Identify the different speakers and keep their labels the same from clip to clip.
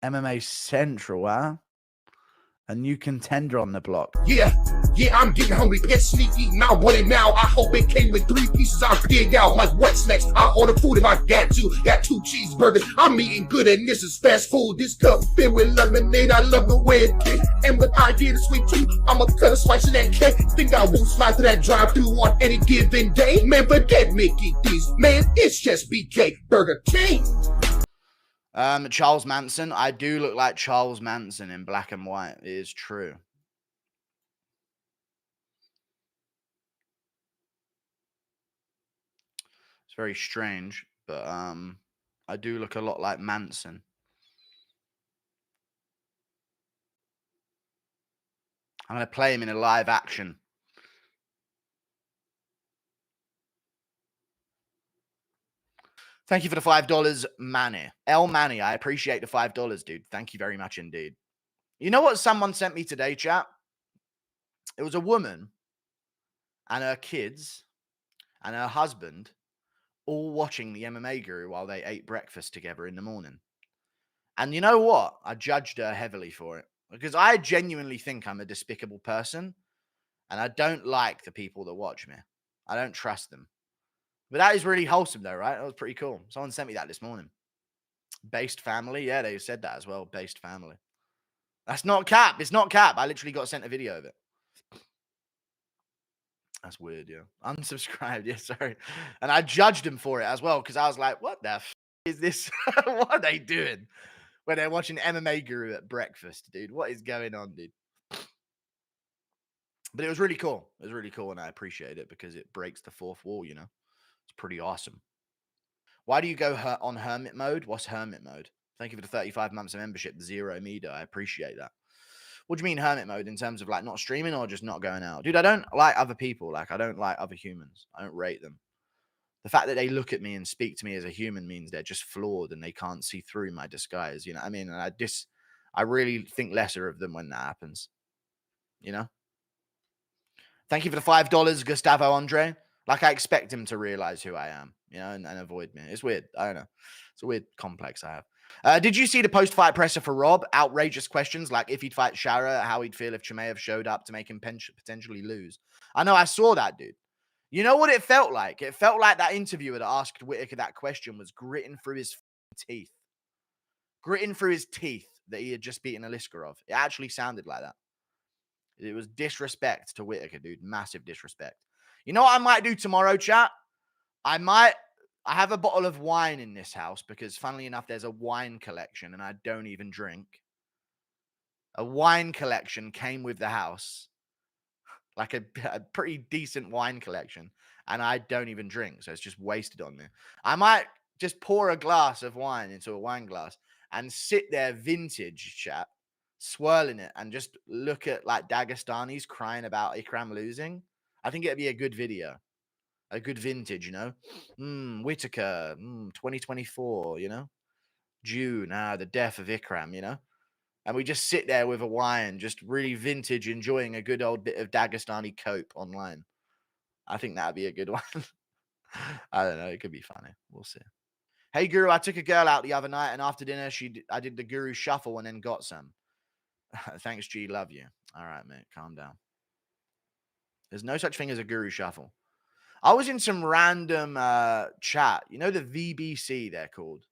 Speaker 1: MMA Central, huh? A new contender on the block.
Speaker 2: Yeah, I'm getting hungry. Get sneaky. Now, what it now? I hope it came with 3 pieces. I'll dig out like what's next. I'll order food if I got to. Got 2 cheeseburgers. I'm eating good and this is fast food. This cup filled with lemonade. I love the way it tastes. And with idea to sweet too, I'ma cut a slice of that cake. Think I won't slide through that drive-thru on any given day. Man, forget Mickey D's. Man, it's just BK Burger King.
Speaker 1: Charles Manson. I do look like Charles Manson in black and white. It is true. It's very strange, but I do look a lot like Manson. I'm going to play him in a live action. Thank you for the $5, Manny. El Manny, I appreciate the $5, dude. Thank you very much indeed. You know what someone sent me today, chat? It was a woman and her kids and her husband all watching the MMA Guru while they ate breakfast together in the morning. And you know what? I judged her heavily for it because I genuinely think I'm a despicable person and I don't like the people that watch me. I don't trust them. But that is really wholesome though, right? That was pretty cool. Someone sent me that this morning. Based family. Yeah, they said that as well. Based family. That's not cap. It's not cap. I literally got sent a video of it. That's weird, yeah. Unsubscribed, yeah, sorry. And I judged him for it as well because I was like, what the f is this? What are they doing when they're watching MMA Guru at breakfast, dude? What is going on, dude? But it was really cool. It was really cool, and I appreciate it because it breaks the fourth wall, you know? It's pretty awesome. Why do you go on Hermit mode? What's Hermit mode? Thank you for the 35 months of membership, Zero Meter. I appreciate that. What do you mean hermit mode in terms of like not streaming or just not going out? Dude, I don't like other people. Like, I don't like other humans. I don't rate them. The fact that they look at me and speak to me as a human means they're just flawed and they can't see through my disguise. You know what I mean? And I really think lesser of them when that happens. You know? Thank you for the $5, Gustavo Andre. Like, I expect him to realize who I am, you know, and avoid me. It's weird. I don't know. It's a weird complex I have. Did you see the post-fight presser for Rob? Outrageous questions like if he'd fight Shara, how he'd feel if Chimaev showed up to make him potentially lose. I know, I saw that, dude. You know what it felt like? It felt like that interviewer that asked Whittaker that question was gritting through his teeth. Gritting through his teeth that he had just beaten a Liskarov. It actually sounded like that. It was disrespect to Whittaker, dude. Massive disrespect. You know what I might do tomorrow, chat? I have a bottle of wine in this house because, funnily enough, there's a wine collection and I don't even drink. A wine collection came with the house. Like a pretty decent wine collection. And I don't even drink, so it's just wasted on me. I might just pour a glass of wine into a wine glass and sit there vintage, chat, swirling it and just look at like Dagestanis crying about Ikram losing. I think it'd be a good video. A good vintage, you know? Whittaker, 2024, you know? June, the death of Ikram, you know? And we just sit there with a wine, just really vintage, enjoying a good old bit of Dagestani cope online. I think that'd be a good one. I don't know. It could be funny. We'll see. Hey, Guru, I took a girl out the other night, and after dinner, I did the Guru shuffle and then got some. Thanks, G. Love you. All right, mate. Calm down. There's no such thing as a Guru shuffle. I was in some random chat. You know the VBC, they're called.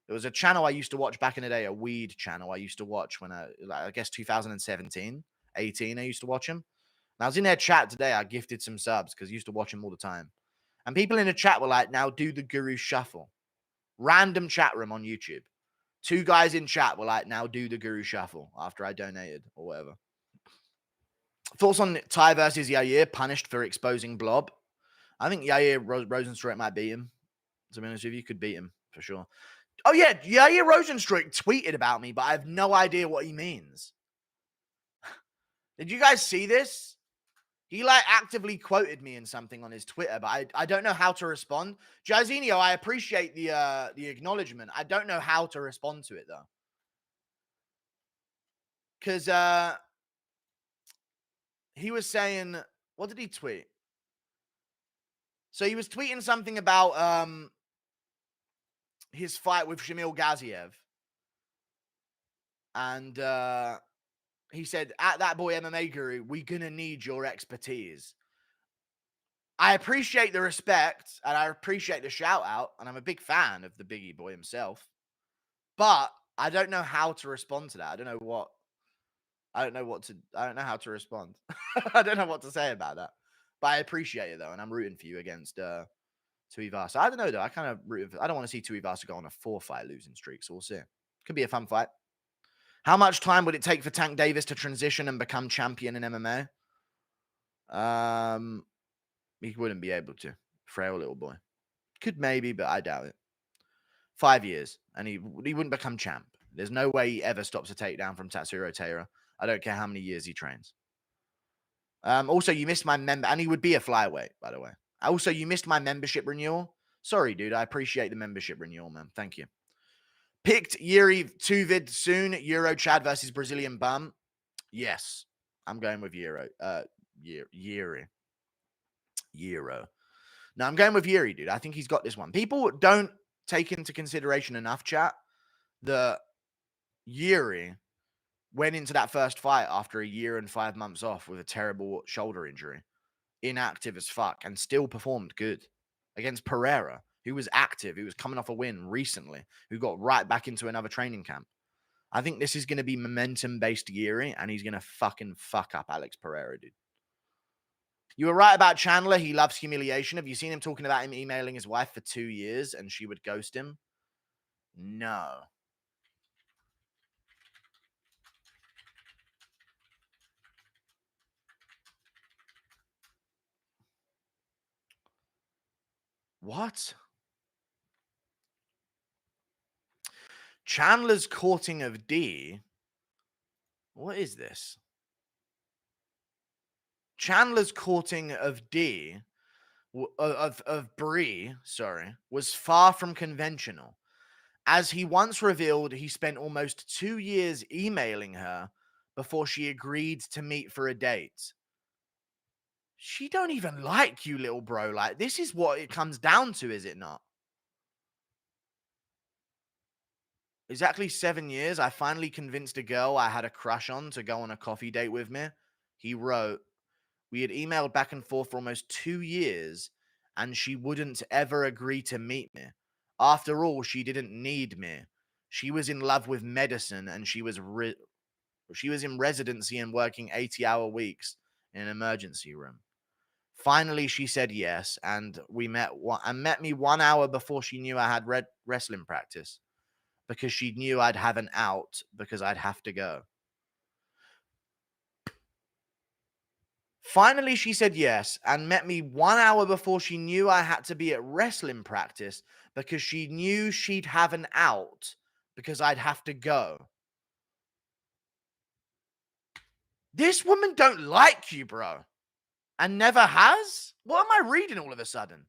Speaker 1: There was a channel I used to watch back in the day, a weed channel I used to watch when I guess 2017, 18, I used to watch them. And I was in their chat today. I gifted some subs because I used to watch them all the time. And people in the chat were like, now do the Guru shuffle. Random chat room on YouTube. 2 guys in chat were like, now do the Guru shuffle after I donated or whatever. Thoughts on Ty versus Yair, punished for exposing Blob? I think Jair Rosenstruik might beat him. To be honest with you, could beat him for sure. Oh, yeah, Jair Rosenstruik tweeted about me, but I have no idea what he means. Did you guys see this? He, like, actively quoted me in something on his Twitter, but I don't know how to respond. Jairzinho, I appreciate the acknowledgement. I don't know how to respond to it, though. Because he was saying... What did he tweet? So he was tweeting something about his fight with Shamil Gaziev. And he said, at That Boy MMA Guru, we're going to need your expertise. I appreciate the respect and I appreciate the shout out. And I'm a big fan of the Biggie Boy himself. But I don't know how to respond to that. I don't know how to respond. I don't know what to say about that. But I appreciate it though. And I'm rooting for you against Tuivasa. I don't know though. I kind of I don't want to see Tuivasa go on a 4-fight losing streak. So we'll see. Could be a fun fight. How much time would it take for Tank Davis to transition and become champion in MMA? He wouldn't be able to. Frail little boy. Could maybe, but I doubt it. 5 years, and he wouldn't become champ. There's no way he ever stops a takedown from Tatsuro Taira. I don't care how many years he trains. Also, you missed my member, and he would be a flyweight, by the way. Also, you missed my membership renewal. Sorry, dude. I appreciate the membership renewal, man. Thank you. Picked Yuri Tuvid soon. Euro Chad versus Brazilian Bum. Yes, I'm going with Euro. Yuri. Euro. No, I'm going with Yuri, dude. I think he's got this one. People don't take into consideration enough, chat, that Yuri went into that first fight after a year and 5 months off with a terrible shoulder injury, inactive as fuck, and still performed good against Pereira, who was active, who was coming off a win recently, who got right back into another training camp. I think this is going to be momentum-based Yuri, and he's going to fucking fuck up Alex Pereira, dude. You were right about Chandler. He loves humiliation. Have you seen him talking about him emailing his wife for 2 years and she would ghost him? No. What? Chandler's courting of D. What is this? Chandler's courting of D, of Bree, was far from conventional. As he once revealed, he spent almost 2 years emailing her before she agreed to meet for a date. She don't even like you, little bro. Like, this is what it comes down to, is it not? Exactly 7 years, I finally convinced a girl I had a crush on to go on a coffee date with me. He wrote, we had emailed back and forth for almost 2 years, and she wouldn't ever agree to meet me. After all, she didn't need me. She was in love with medicine, and she was in residency and working 80-hour weeks in an emergency room. Finally, she said yes, and met me 1 hour before she knew I had wrestling practice, because she knew I'd have an out because I'd have to go. Finally, she said yes and met me 1 hour before she knew I had to be at wrestling practice because she knew she'd have an out because I'd have to go. This woman don't like you, bro. And never has? What am I reading all of a sudden?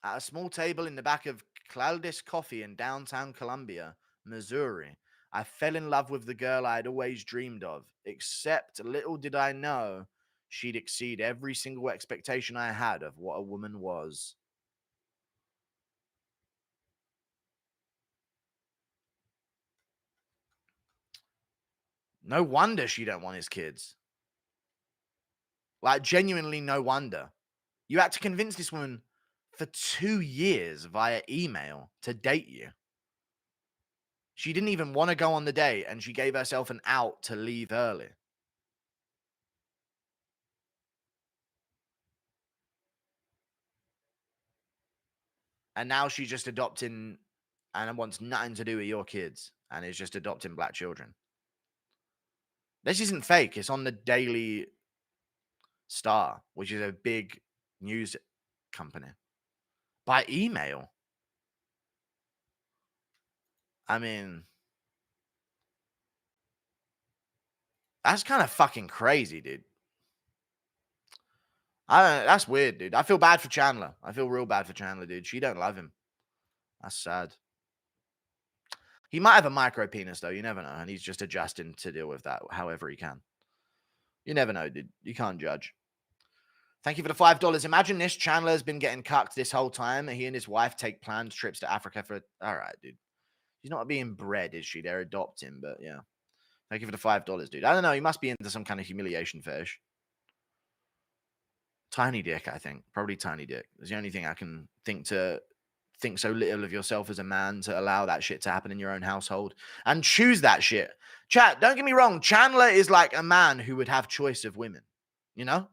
Speaker 1: At a small table in the back of Claudis Coffee in downtown Columbia, Missouri, I fell in love with the girl I had always dreamed of, except little did I know she'd exceed every single expectation I had of what a woman was. No wonder she don't want his kids. Like, genuinely no wonder. You had to convince this woman for 2 years via email to date you. She didn't even want to go on the date, and she gave herself an out to leave early. And now she's just adopting and wants nothing to do with your kids and is just adopting black children. This isn't fake. It's on the Daily Star, which is a big news company. By email. I mean, that's kind of fucking crazy, dude. That's weird, dude. I feel bad for Chandler. I feel real bad for Chandler, dude. She don't love him. That's sad. He might have a micro penis, though. You never know. And he's just adjusting to deal with that however he can. You never know, dude. You can't judge. Thank you for the $5. Imagine this. Chandler's been getting cucked this whole time. He and his wife take planned trips to Africa for... All right, dude. She's not being bred, is she? They're adopting, but yeah. Thank you for the $5, dude. I don't know. He must be into some kind of humiliation fetish. Tiny dick, I think. Probably tiny dick. It's the only thing I can think so little of yourself as a man to allow that shit to happen in your own household and choose that shit. Chat, don't get me wrong. Chandler is like a man who would have choice of women. You know?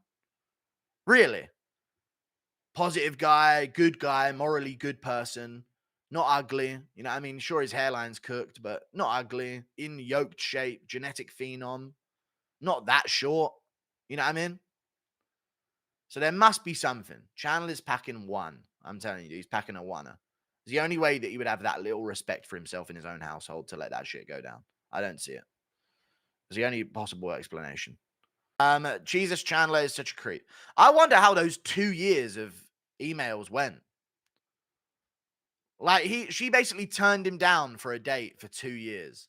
Speaker 1: Really. Positive guy, good guy, morally good person. Not ugly. You know what I mean? Sure, his hairline's cooked, but not ugly. In yoked shape, genetic phenom. Not that short. You know what I mean? So there must be something. Chandler's packing one. I'm telling you, he's packing a oneer. It's the only way that he would have that little respect for himself in his own household to let that shit go down. I don't see it. It's the only possible explanation. Jesus Chandler is such a creep. I wonder how those 2 years of emails went. Like, she basically turned him down for a date for 2 years.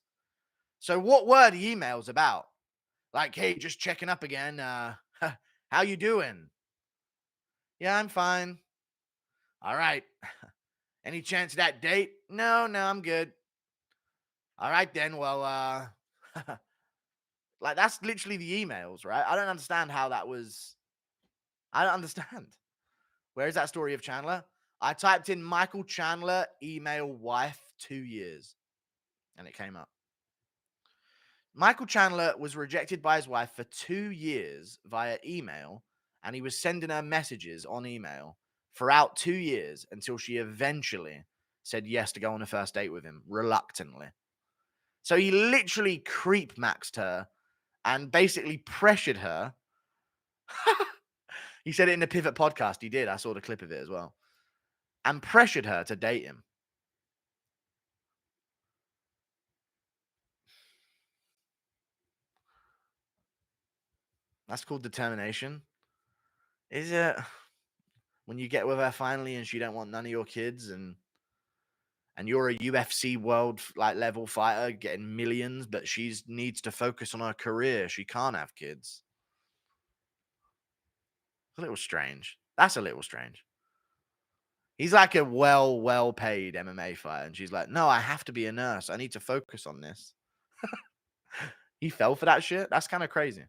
Speaker 1: So what were the emails about? Like, hey, just checking up again. How you doing? Yeah, I'm fine. All right. Any chance of that date? No, I'm good. All right, then. Well, like, that's literally the emails, right? I don't understand how that was. I don't understand. Where is that story of Chandler? I typed in Michael Chandler, email wife, 2 years. And it came up. Michael Chandler was rejected by his wife for 2 years via email, and he was sending her messages on email throughout 2 years until she eventually said yes to go on a first date with him, reluctantly. So he literally creep maxed her and basically pressured her. He said it in the Pivot podcast. He did. I saw the clip of it as well. And pressured her to date him. That's called determination. Is it? When you get with her finally and she don't want none of your kids and you're a UFC world like level fighter getting millions, but she needs to focus on her career. She can't have kids. A little strange. That's a little strange. He's like a well paid MMA fighter, and she's like, no, I have to be a nurse. I need to focus on this. He fell for that shit. That's kind of crazy.